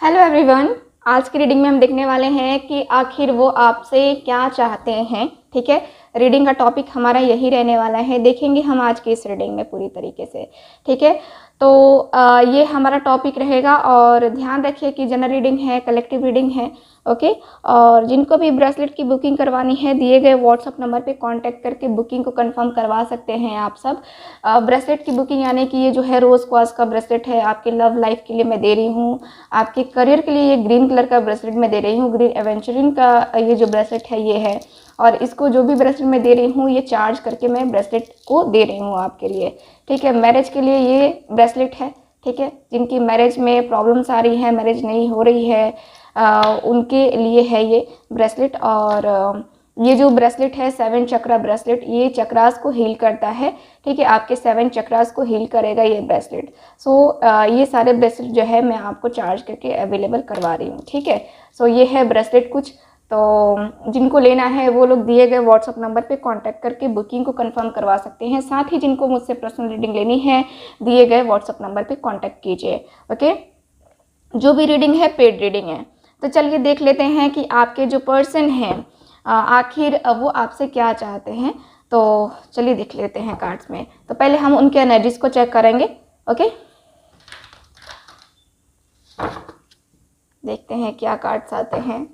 Hello everyone. आज की reading में हम देखने वाले हैं कि आखिर वो आपसे क्या चाहते हैं। ठीक है, रीडिंग का टॉपिक हमारा यही रहने वाला है। देखेंगे हम आज की इस रीडिंग में पूरी तरीके से। ठीक है, तो ये हमारा टॉपिक रहेगा और ध्यान रखिए कि जनरल रीडिंग है, कलेक्टिव रीडिंग है। ओके, और जिनको भी ब्रेसलेट की बुकिंग करवानी है दिए गए व्हाट्सअप नंबर पे कांटेक्ट करके बुकिंग को कंफर्म करवा सकते हैं आप सब। ब्रेसलेट की बुकिंग यानी कि ये जो है रोज़ क्वार्ट्ज का ब्रेसलेट है, आपके लव लाइफ के लिए मैं दे रही हूँ। आपके करियर के लिए ये ग्रीन कलर का ब्रेसलेट मैं दे रही हूँ। ग्रीन एवेंचरिंग का ये जो ब्रेसलेट है ये है, और इसको जो भी ब्रेसलेट मैं दे रही हूँ ये चार्ज करके मैं ब्रेसलेट को दे रही हूँ आपके लिए। ठीक है, मैरिज के लिए ये ब्रेसलेट है। ठीक है, जिनकी मैरिज में प्रॉब्लम्स आ रही है, मैरिज नहीं हो रही है, उनके लिए है ये ब्रेसलेट। और ये जो ब्रेसलेट है 7 चक्रा ब्रेसलेट, ये चक्रास को हील करता है। ठीक है, आपके 7 चक्रास को हील करेगा ये ब्रेसलेट। सो ये सारे ब्रेसलेट जो है मैं आपको चार्ज करके अवेलेबल करवा रही हूँ। ठीक है, सो ये है ब्रेसलेट कुछ। तो जिनको लेना है वो लोग दिए गए व्हाट्सअप नंबर पे कांटेक्ट करके बुकिंग को कंफर्म करवा सकते हैं। साथ ही जिनको मुझसे पर्सनल रीडिंग लेनी है दिए गए व्हाट्सअप नंबर पे कांटेक्ट कीजिए। ओके, जो भी रीडिंग है पेड रीडिंग है। तो चलिए देख लेते हैं कि आपके जो पर्सन हैं आखिर वो आपसे क्या चाहते हैं। तो चलिए देख लेते हैं कार्ड्स में। तो पहले हम उनके एनर्जीज को चेक करेंगे। ओके, देखते हैं क्या कार्ड्स आते हैं।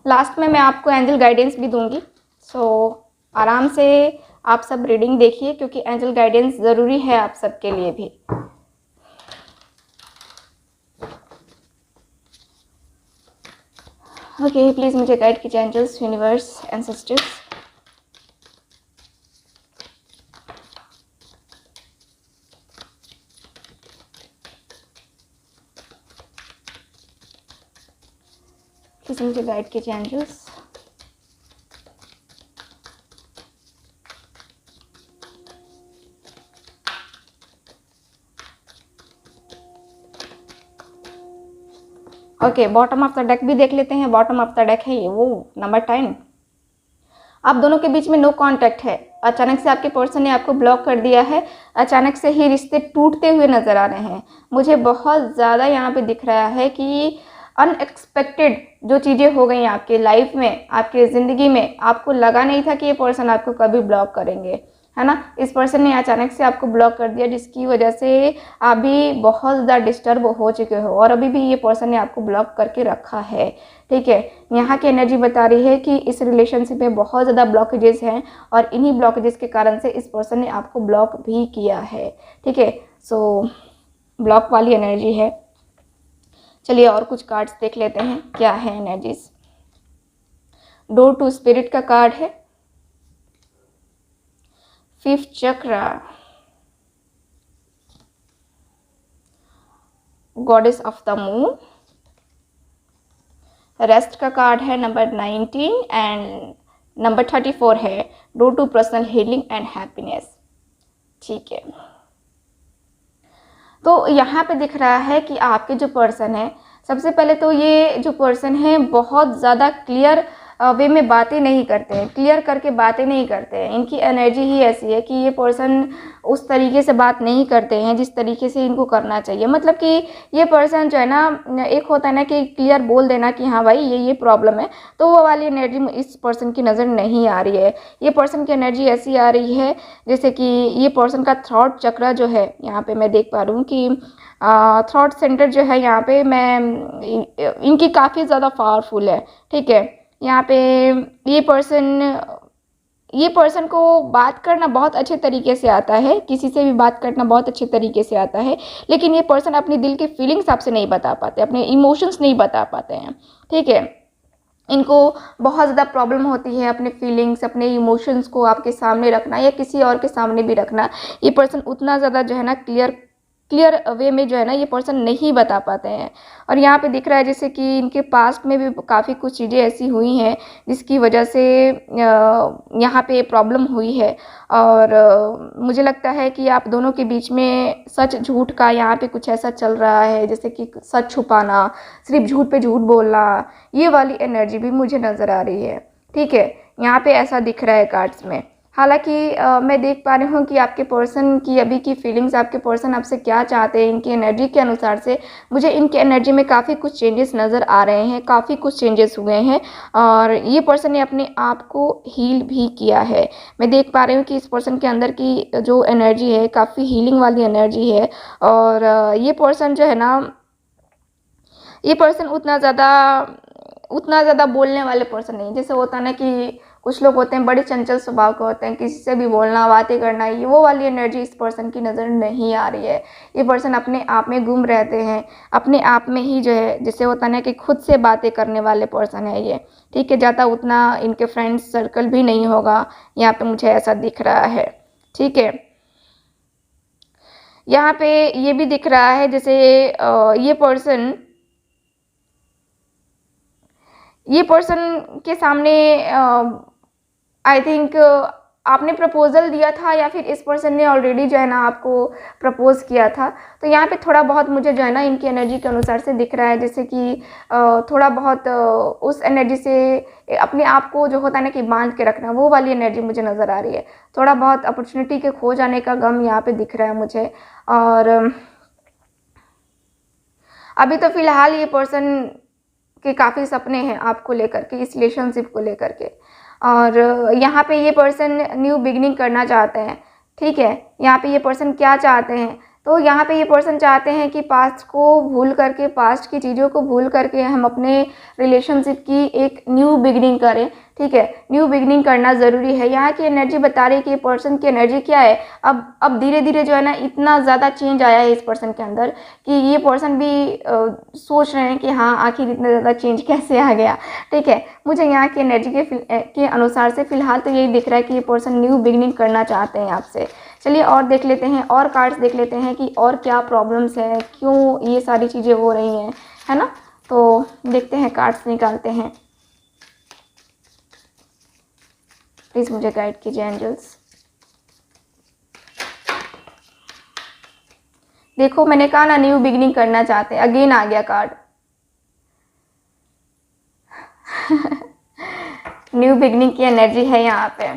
लास्ट में मैं आपको एंजल गाइडेंस भी दूंगी। सो आराम से आप सब रीडिंग देखिए क्योंकि एंजल गाइडेंस ज़रूरी है आप सबके लिए भी। ओके, प्लीज़ मुझे गाइड कीजिए एंजल्स, यूनिवर्स, एंसेस्टर्स। प्लीज़ मुझे गाइड कीजिए angels. Okay, bottom of the deck भी देख लेते हैं। बॉटम ऑफ द डेक है ये वो नंबर 10। आप दोनों के बीच में नो कांटेक्ट है। अचानक से आपके पर्सन ने आपको ब्लॉक कर दिया है। अचानक से ही रिश्ते टूटते हुए नज़र आ रहे हैं। मुझे बहुत ज़्यादा यहाँ पे दिख रहा है कि अनएक्सपेक्टेड जो चीज़ें हो गई आपकी लाइफ में, आपकी ज़िंदगी में। आपको लगा नहीं था कि ये पर्सन आपको कभी ब्लॉक करेंगे, है ना। इस पर्सन ने अचानक से आपको ब्लॉक कर दिया जिसकी वजह से आप भी बहुत ज़्यादा डिस्टर्ब हो चुके हो और अभी भी ये पर्सन ने आपको ब्लॉक करके रखा है। ठीक है, यहाँ की एनर्जी बता रही है कि इस रिलेशनशिप में बहुत ज़्यादा ब्लॉकेजेस हैं और इन्हीं ब्लॉकेजेस के कारण से इस पर्सन ने आपको ब्लॉक भी किया है। ठीक है, सो ब्लॉक वाली एनर्जी है। चलिए और कुछ कार्ड्स देख लेते हैं क्या है एनर्जीज। डोर टू स्पिरिट का कार्ड है, 5th chakra, goddess of the moon, rest का कार्ड है नंबर 19 एंड नंबर 34 है door to personal healing and happiness. ठीक है, तो यहाँ पे दिख रहा है कि आपके जो पर्सन है, सबसे पहले तो ये जो पर्सन है बहुत ज़्यादा क्लियर वे में बातें नहीं करते हैं, क्लियर करके बातें नहीं करते हैं। इनकी एनर्जी ही ऐसी है कि ये पर्सन उस तरीके से बात नहीं करते हैं जिस तरीके से इनको करना चाहिए। मतलब कि ये पर्सन जो है ना, एक होता है ना कि क्लियर बोल देना कि हाँ भाई ये प्रॉब्लम है, तो वो वाली एनर्जी इस पर्सन की नज़र नहीं आ रही है। ये पर्सन की एनर्जी ऐसी आ रही है जैसे कि ये पर्सन का थॉट चक्र जो है, यहाँ पे मैं देख पा रही हूँ कि थॉट सेंटर जो है यहाँ पे मैं इनकी काफ़ी ज़्यादा पावरफुल है। ठीक है, यहाँ पे ये पर्सन को बात करना बहुत अच्छे तरीके से आता है, किसी से भी बात करना बहुत अच्छे तरीके से आता है, लेकिन ये पर्सन अपने दिल की फीलिंग्स आपसे नहीं बता पाते, अपने इमोशंस नहीं बता पाते हैं। ठीक है, इनको बहुत ज़्यादा प्रॉब्लम होती है अपने फीलिंग्स, अपने इमोशंस को आपके सामने रखना या किसी और के सामने भी रखना। ये पर्सन उतना ज़्यादा जो है ना क्लियर वे में जो है ना ये पर्सन नहीं बता पाते हैं। और यहाँ पे दिख रहा है जैसे कि इनके पास्ट में भी काफ़ी कुछ चीज़ें ऐसी हुई हैं जिसकी वजह से यहाँ पे प्रॉब्लम हुई है। और मुझे लगता है कि आप दोनों के बीच में सच झूठ का यहाँ पे कुछ ऐसा चल रहा है, जैसे कि सच छुपाना, सिर्फ झूठ पे झूठ बोलना, ये वाली एनर्जी भी मुझे नज़र आ रही है। ठीक है, यहाँ पे ऐसा दिख रहा है कार्ड्स में। हालाँकि मैं देख पा रही हूँ कि आपके पर्सन की अभी की फीलिंग्स, आपके पर्सन आपसे क्या चाहते हैं, इनकी एनर्जी के अनुसार से मुझे इनकी एनर्जी में काफ़ी कुछ चेंजेस नज़र आ रहे हैं, काफ़ी कुछ चेंजेस हुए हैं और ये पर्सन ने अपने आप को हील भी किया है। मैं देख पा रही हूँ कि इस पर्सन के अंदर की जो एनर्जी है काफ़ी हीलिंग वाली एनर्जी है और ये पर्सन जो है ना, ये पर्सन उतना ज़्यादा बोलने वाले पर्सन नहीं। जैसे होता है ना कि कुछ लोग होते हैं बड़े चंचल स्वभाव के होते हैं, किसी से भी बोलना, बातें करना, ये वो वाली एनर्जी इस पर्सन की नज़र नहीं आ रही है। ये पर्सन अपने आप में गुम रहते हैं, अपने आप में ही जो है, जैसे होता है ना कि खुद से बातें करने वाले पर्सन है ये, ठीक है। ज़्यादा उतना इनके फ्रेंड्स सर्कल भी नहीं होगा, यहाँ पे मुझे ऐसा दिख रहा है, ठीक है। यहाँ पे ये भी दिख रहा है जैसे ये पर्सन के सामने आई थिंक आपने प्रपोज़ल दिया था या फिर इस पर्सन ने ऑलरेडी जो है ना आपको प्रपोज़ किया था। तो यहाँ पे थोड़ा बहुत मुझे जो है ना इनकी एनर्जी के अनुसार से दिख रहा है जैसे कि थोड़ा बहुत उस एनर्जी से अपने आप को जो होता है ना कि बांध के रखना, वो वाली एनर्जी मुझे नज़र आ रही है। थोड़ा बहुत अपॉर्चुनिटी के खो जाने का गम यहाँ पे दिख रहा है मुझे। और अभी तो फ़िलहाल ये पर्सन के काफ़ी सपने हैं आपको लेकर के, इस रिलेशनशिप को लेकर के। और यहाँ पे ये पर्सन न्यू बिगिनिंग करना चाहते हैं, ठीक है। यहाँ पे ये पर्सन क्या चाहते हैं, तो यहाँ पे ये पर्सन चाहते हैं कि पास्ट को भूल करके, पास्ट की चीज़ों को भूल करके हम अपने रिलेशनशिप की एक न्यू बिगिनिंग करें, ठीक है। न्यू बिगिनिंग करना ज़रूरी है। यहाँ की एनर्जी बता रही है कि पर्सन की एनर्जी क्या है, अब धीरे धीरे जो है ना इतना ज़्यादा चेंज आया है इस पर्सन के अंदर कि ये पर्सन भी सोच रहे हैं कि हाँ आखिर इतना ज़्यादा चेंज कैसे आ गया, ठीक है। मुझे यहाँ की एनर्जी के अनुसार से फ़िलहाल तो यही दिख रहा है कि ये पर्सन न्यू बिगिनिंग करना चाहते हैं आपसे। चलिए और देख लेते हैं, और कार्ड्स देख लेते हैं कि और क्या प्रॉब्लम्स हैं, क्यों ये सारी चीज़ें हो रही हैं, है ना। तो देखते हैं, कार्ड्स निकालते हैं। प्लीज़ मुझे गाइड कीजिए एंजल्स। देखो मैंने कहा ना न्यू बिगिनिंग करना चाहते हैं, अगेन आ गया कार्ड। न्यू बिगिनिंग की एनर्जी है यहाँ पे।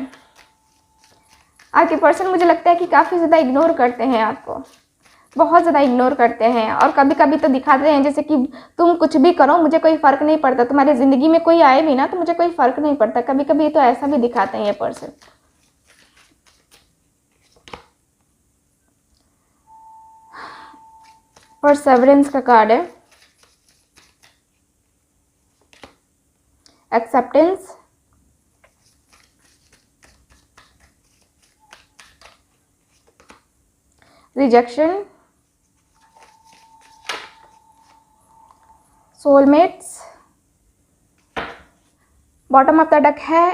आपके पर्सन मुझे लगता है कि काफ़ी ज़्यादा इग्नोर करते हैं आपको, बहुत ज़्यादा इग्नोर करते हैं और कभी कभी तो दिखाते हैं जैसे कि तुम कुछ भी करो मुझे कोई फ़र्क नहीं पड़ता, तुम्हारी ज़िंदगी में कोई आए भी ना तो मुझे कोई फ़र्क नहीं पड़ता। कभी कभी तो ऐसा भी दिखाते हैं ये पर्सन। परसेवरेंस का कार्ड है, acceptance, rejection, soulmates, bottom of the duck है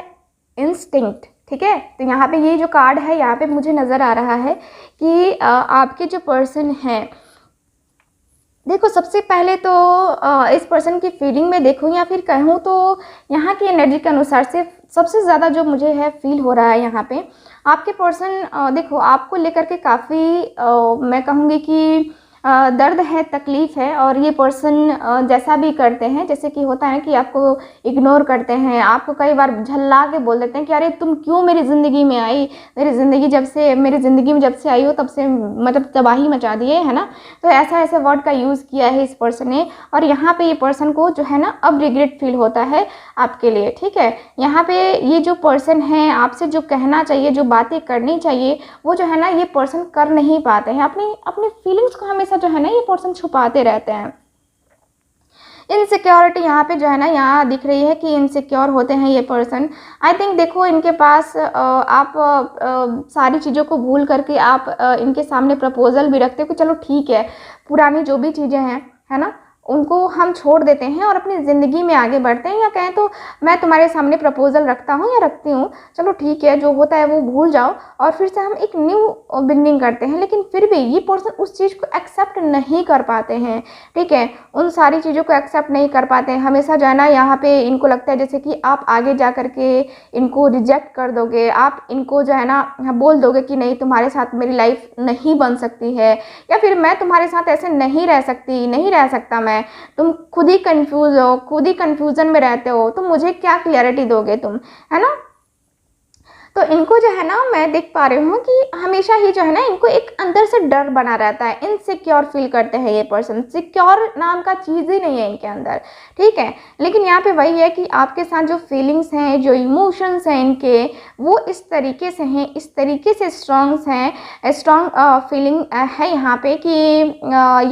इंस्टिंक्ट, ठीक है। तो यहाँ पे ये जो कार्ड है यहाँ पे मुझे नज़र आ रहा है कि आपके जो पर्सन हैं, देखो सबसे पहले तो इस पर्सन की फीलिंग में देखूँ या फिर कहूँ तो यहाँ की एनर्जी के अनुसार से सबसे ज़्यादा जो मुझे है फील हो रहा है यहाँ पे आपके पर्सन देखो आपको लेकर के काफ़ी मैं कहूँगी कि दर्द है, तकलीफ़ है। और ये पर्सन जैसा भी करते हैं, जैसे कि होता है कि आपको इग्नोर करते हैं, आपको कई बार झल्ला के बोल देते हैं कि अरे तुम क्यों मेरी ज़िंदगी में आई, मेरी ज़िंदगी में जब से आई हो तब से मतलब तबाही मचा दिए, है ना। तो ऐसा वर्ड का यूज़ किया है इस पर्सन ने और यहाँ पे ये पर्सन को जो है ना अब रिग्रेट फील होता है आपके लिए, ठीक है। यहाँ पे ये जो पर्सन है आपसे जो कहना चाहिए, जो बातें करनी चाहिए, वो जो है ना ये पर्सन कर नहीं पाते हैं। अपनी फीलिंग्स को हमेशा जो है ना ये पर्सन छुपाते रहते हैं। इनसिक्योरिटी यहाँ पे जो है ना यहाँ दिख रही है कि इनसिक्योर होते हैं ये पर्सन। आई थिंक देखो इनके पास आप सारी चीज़ों को भूल करके आप इनके सामने प्रपोजल भी रखते हो कि चलो ठीक है, पुरानी जो भी चीज़ें हैं, है ना, उनको हम छोड़ देते हैं और अपनी ज़िंदगी में आगे बढ़ते हैं। या कहें तो मैं तुम्हारे सामने प्रपोजल रखता हूँ या रखती हूँ, चलो ठीक है, जो होता है वो भूल जाओ और फिर से हम एक न्यू बिगनिंग करते हैं। लेकिन फिर भी ये पर्सन उस चीज़ को एक्सेप्ट नहीं कर पाते हैं, ठीक है, उन सारी चीज़ों को एक्सेप्ट नहीं कर पाते हैं। हमेशा जो है ना यहाँ पे इनको लगता है जैसे कि आप आगे जा कर के इनको रिजेक्ट कर दोगे, आप इनको जो है ना बोल दोगे कि नहीं तुम्हारे साथ मेरी लाइफ नहीं बन सकती है, या फिर मैं तुम्हारे साथ ऐसे नहीं रह सकती, नहीं रह सकता मैं, तुम खुद ही कंफ्यूज हो, खुद ही कंफ्यूजन में रहते हो, तो मुझे क्या क्लैरिटी दोगे तुम, है ना। तो इनको जो है ना मैं देख पा रही हूँ कि हमेशा ही जो है ना इनको एक अंदर से डर बना रहता है, इनसिक्योर फील करते हैं ये पर्सन, सिक्योर नाम का चीज़ ही नहीं है इनके अंदर, ठीक है। लेकिन यहाँ पे वही है कि आपके साथ जो फीलिंग्स हैं, जो इमोशंस हैं इनके, वो इस तरीके से हैं, इस तरीके से स्ट्रॉन्ग्स हैं, स्ट्रॉन्ग फीलिंग है यहाँ पे कि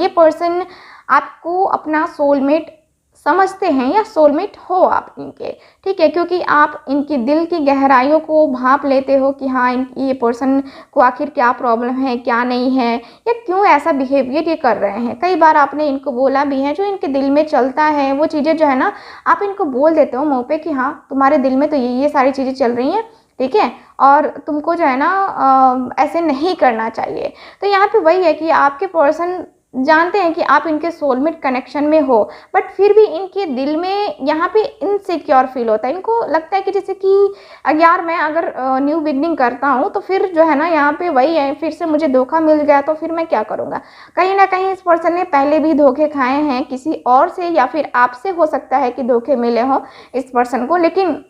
ये पर्सन आपको अपना सोलमेट समझते हैं या सोलमेट हो आप इनके, ठीक है, क्योंकि आप इनकी दिल की गहराइयों को भांप लेते हो कि हाँ ये पर्सन को आखिर क्या प्रॉब्लम है, क्या नहीं है, या क्यों ऐसा बिहेवियर ये कर रहे हैं। कई बार आपने इनको बोला भी है, जो इनके दिल में चलता है वो चीज़ें जो है ना आप इनको बोल देते हो मुँह पे कि हाँ तुम्हारे दिल में तो ये सारी चीज़ें चल रही हैं, ठीक है, और तुमको जो है ना ऐसे नहीं करना चाहिए। तो यहाँ पे वही है कि आपके पर्सन जानते हैं कि आप इनके सोलमेट कनेक्शन में हो, बट फिर भी इनके दिल में यहाँ पे इनसिक्योर फील होता है। इनको लगता है कि जैसे कि यार मैं अगर न्यू बिगनिंग करता हूँ तो फिर जो है ना यहाँ पे वही है, फिर से मुझे धोखा मिल गया तो फिर मैं क्या करूँगा। कहीं ना कहीं इस पर्सन ने पहले भी धोखे खाए हैं किसी और से, या फिर आपसे हो सकता है कि धोखे मिले हों इस पर्सन को, लेकिन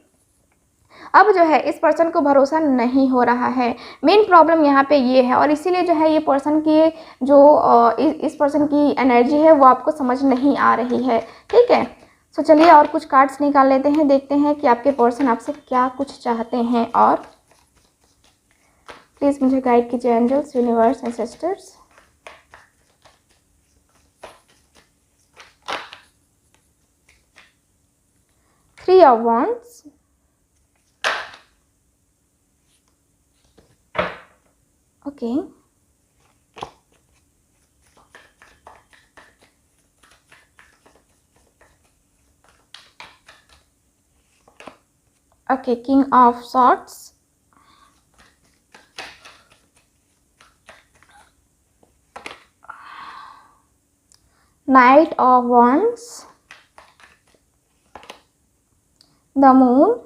अब जो है इस पर्सन को भरोसा नहीं हो रहा है। मेन प्रॉब्लम यहाँ पे ये है, और इसीलिए जो है ये पर्सन की जो इस पर्सन की एनर्जी है वो आपको समझ नहीं आ रही है, ठीक है। सो चलिए और कुछ कार्ड्स निकाल लेते हैं, देखते हैं कि आपके पर्सन आपसे क्या कुछ चाहते हैं। और प्लीज़ मुझे गाइड कीजिए angels, universe, ancestors. Three of wands, okay, okay, King of Swords, Knight of Wands, the Moon,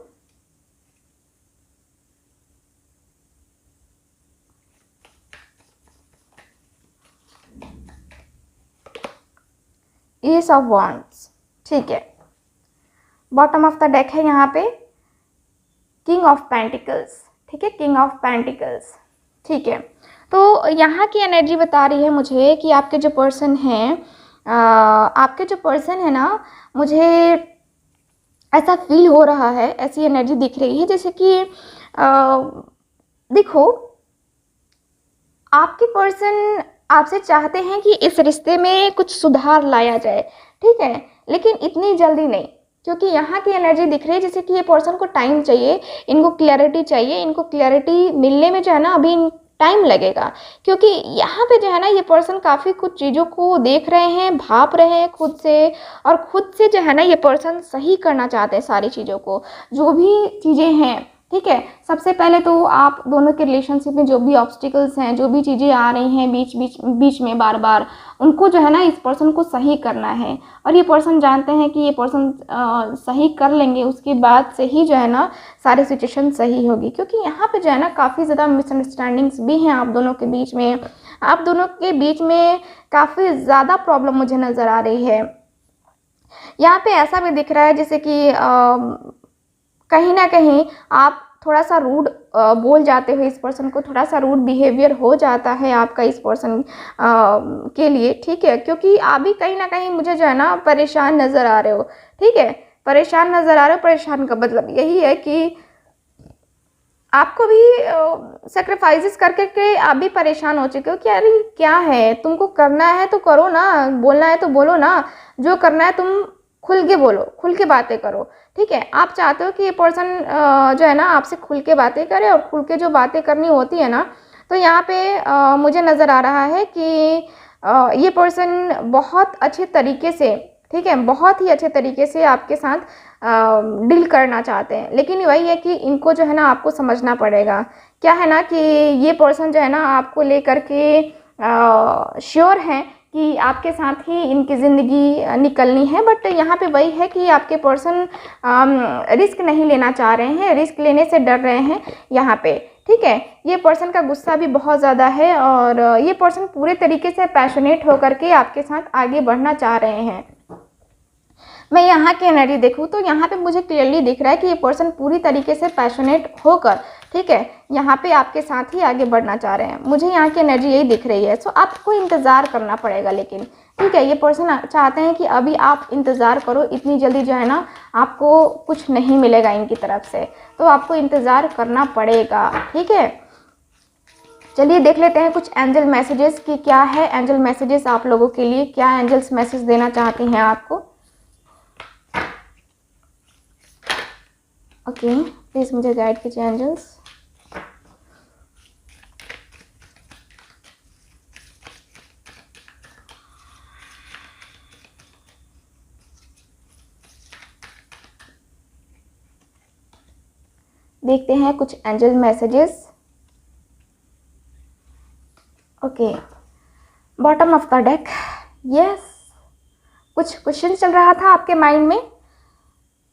Ace of Wands, ठीक है। बॉटम ऑफ द डेक है यहाँ पे किंग ऑफ पेंटिकल्स, ठीक है, किंग ऑफ पेंटिकल्स, ठीक है। तो यहाँ की एनर्जी बता रही है मुझे कि आपके जो पर्सन हैं, आपके जो पर्सन है ना, मुझे ऐसा फील हो रहा है, ऐसी एनर्जी दिख रही है जैसे कि देखो आपके पर्सन आपसे चाहते हैं कि इस रिश्ते में कुछ सुधार लाया जाए, ठीक है, लेकिन इतनी जल्दी नहीं, क्योंकि यहाँ की एनर्जी दिख रही है जैसे कि ये पर्सन को टाइम चाहिए, इनको क्लैरिटी चाहिए, इनको क्लैरिटी मिलने में जो है ना अभी टाइम लगेगा, क्योंकि यहाँ पे जो है ना ये पर्सन काफ़ी कुछ चीज़ों को देख रहे हैं, भाप रहे हैं खुद से, और खुद से जो है ना ये पर्सन सही करना चाहते हैं सारी चीज़ों को, जो भी चीज़ें हैं, ठीक है। सबसे पहले तो आप दोनों के रिलेशनशिप में जो भी ऑब्स्टिकल्स हैं, जो भी चीज़ें आ रही हैं बीच में बार बार, उनको जो है ना इस पर्सन को सही करना है, और ये पर्सन जानते हैं कि ये पर्सन सही कर लेंगे, उसके बाद से ही जो है ना सारी सिचुएशन सही होगी, क्योंकि यहाँ पे जो है ना काफ़ी ज़्यादा मिसअंडरस्टैंडिंग्स भी हैं आप दोनों के बीच में, आप दोनों के बीच में काफ़ी ज़्यादा प्रॉब्लम मुझे नज़र आ रही है। यहाँ पे ऐसा भी दिख रहा है जैसे कि कहीं ना कहीं आप थोड़ा सा रूड बोल जाते हो इस पर्सन को, थोड़ा सा रूड बिहेवियर हो जाता है आपका इस पर्सन के लिए, ठीक है, क्योंकि आप भी कहीं ना कहीं मुझे जो है ना परेशान नज़र आ रहे हो, ठीक है, परेशान नज़र आ रहे हो। परेशान का मतलब यही है कि आपको भी सेक्रीफाइसेस करके आप भी परेशान हो चुके हो कि अरे क्या है, तुमको करना है तो करो ना, बोलना है तो बोलो ना, जो करना है तुम खुल के बोलो, खुल के बातें करो, ठीक है। आप चाहते हो कि ये पर्सन जो है ना आपसे खुल के बातें करे, और खुल के जो बातें करनी होती है ना, तो यहाँ पे मुझे नज़र आ रहा है कि ये पर्सन बहुत अच्छे तरीके से, ठीक है, बहुत ही अच्छे तरीके से आपके साथ डील करना चाहते हैं, लेकिन वही है कि इनको जो है ना आपको समझना पड़ेगा। क्या है ना कि ये पर्सन जो है ना आपको लेकर के श्योर हैं कि आपके साथ ही इनकी ज़िंदगी निकलनी है, बट यहाँ पे वही है कि आपके पर्सन रिस्क नहीं लेना चाह रहे हैं, रिस्क लेने से डर रहे हैं यहाँ पे, ठीक है। ये पर्सन का गुस्सा भी बहुत ज़्यादा है, और ये पर्सन पूरे तरीके से पैशनेट होकर के आपके साथ आगे बढ़ना चाह रहे हैं। मैं यहाँ की एनर्जी देखूँ तो यहाँ पे मुझे क्लियरली दिख रहा है कि ये पर्सन पूरी तरीके से पैशनेट होकर, ठीक है, यहाँ पे आपके साथ ही आगे बढ़ना चाह रहे हैं, मुझे यहाँ की एनर्जी यही दिख रही है। सो आपको इंतज़ार करना पड़ेगा, लेकिन ठीक है, ये पर्सन चाहते हैं कि अभी आप इंतज़ार करो, इतनी जल्दी जो है ना आपको कुछ नहीं मिलेगा इनकी तरफ से, तो आपको इंतज़ार करना पड़ेगा। ठीक है, चलिए देख लेते हैं कुछ एंजल मैसेजेस की क्या है, एंजल मैसेजेस आप लोगों के लिए क्या एंजल्स मैसेज देना चाहते हैं आपको। ओके, प्लीज़ मुझे गाइड कीजिए एंजल्स। देखते हैं कुछ angel messages. Okay, bottom of the deck, yes, कुछ क्वेश्चन चल रहा था आपके माइंड में,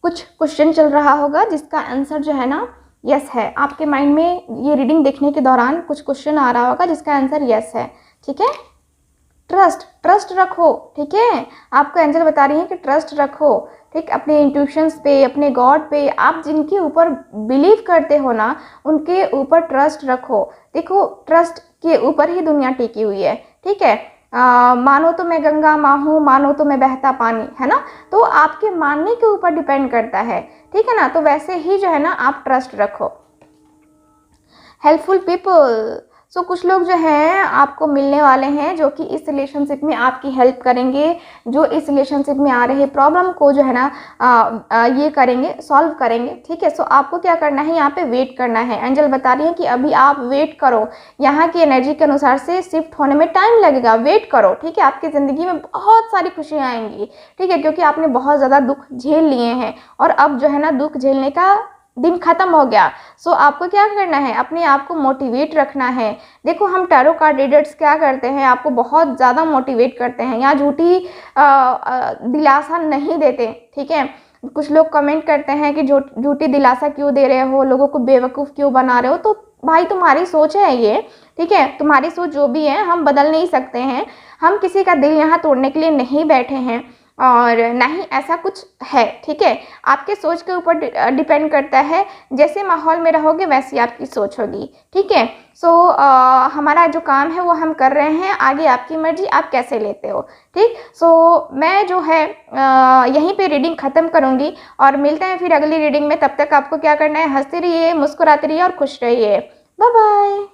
कुछ क्वेश्चन चल रहा होगा जिसका आंसर जो है ना यस है। आपके माइंड में ये रीडिंग देखने के दौरान कुछ क्वेश्चन आ रहा होगा जिसका आंसर यस है। ठीक है, ट्रस्ट रखो। ठीक है, आपको एंजल बता रही है कि ट्रस्ट रखो, ठीक, अपने इंट्यूशंस पे, अपने गॉड पे, आप जिनके ऊपर बिलीव करते हो ना उनके ऊपर ट्रस्ट रखो। देखो, ट्रस्ट के ऊपर ही दुनिया टिकी हुई है। ठीक है, मानो तो मैं गंगा माँ हूँ, मानो तो मैं बहता पानी, है ना, तो आपके मानने के ऊपर डिपेंड करता है। ठीक है ना, तो वैसे ही जो है ना आप ट्रस्ट रखो। हेल्पफुल पीपल, सो कुछ लोग जो हैं आपको मिलने वाले हैं जो कि इस रिलेशनशिप में आपकी हेल्प करेंगे, जो इस रिलेशनशिप में आ रहे प्रॉब्लम को जो है ना ये करेंगे, सॉल्व करेंगे। ठीक है, सो आपको क्या करना है, यहाँ पे वेट करना है। एंजल बता रही है कि अभी आप वेट करो, यहाँ की एनर्जी के अनुसार से शिफ्ट होने में टाइम लगेगा, वेट करो। ठीक है, आपकी ज़िंदगी में बहुत सारी खुशियाँ आएंगी। ठीक है, क्योंकि आपने बहुत ज़्यादा दुख झेल लिए हैं और अब जो है ना दुख झेलने का दिन खत्म हो गया। सो आपको क्या करना है, अपने आप को मोटिवेट रखना है। देखो, हम टैरो कार्ड रीडर्स क्या करते हैं, आपको बहुत ज़्यादा मोटिवेट करते हैं, यहाँ झूठी दिलासा नहीं देते। ठीक है, कुछ लोग कमेंट करते हैं कि झूठी दिलासा क्यों दे रहे हो, लोगों को बेवकूफ़ क्यों बना रहे हो। तो भाई तुम्हारी सोच है ये, ठीक है, तुम्हारी सोच जो भी है हम बदल नहीं सकते हैं, हम किसी का दिल यहाँ तोड़ने के लिए नहीं बैठे हैं और ना ही ऐसा कुछ है। ठीक है, आपके सोच के ऊपर डिपेंड करता है, जैसे माहौल में रहोगे वैसी आपकी सोच होगी। ठीक है, सो हमारा जो काम है वो हम कर रहे हैं, आगे आपकी मर्जी, आप कैसे लेते हो। ठीक, सो मैं जो है यहीं पे रीडिंग ख़त्म करूँगी और मिलते हैं फिर अगली रीडिंग में। तब तक आपको क्या करना है, हंसते रहिए, मुस्कुराते रहिए और खुश रहिए। Bye bye.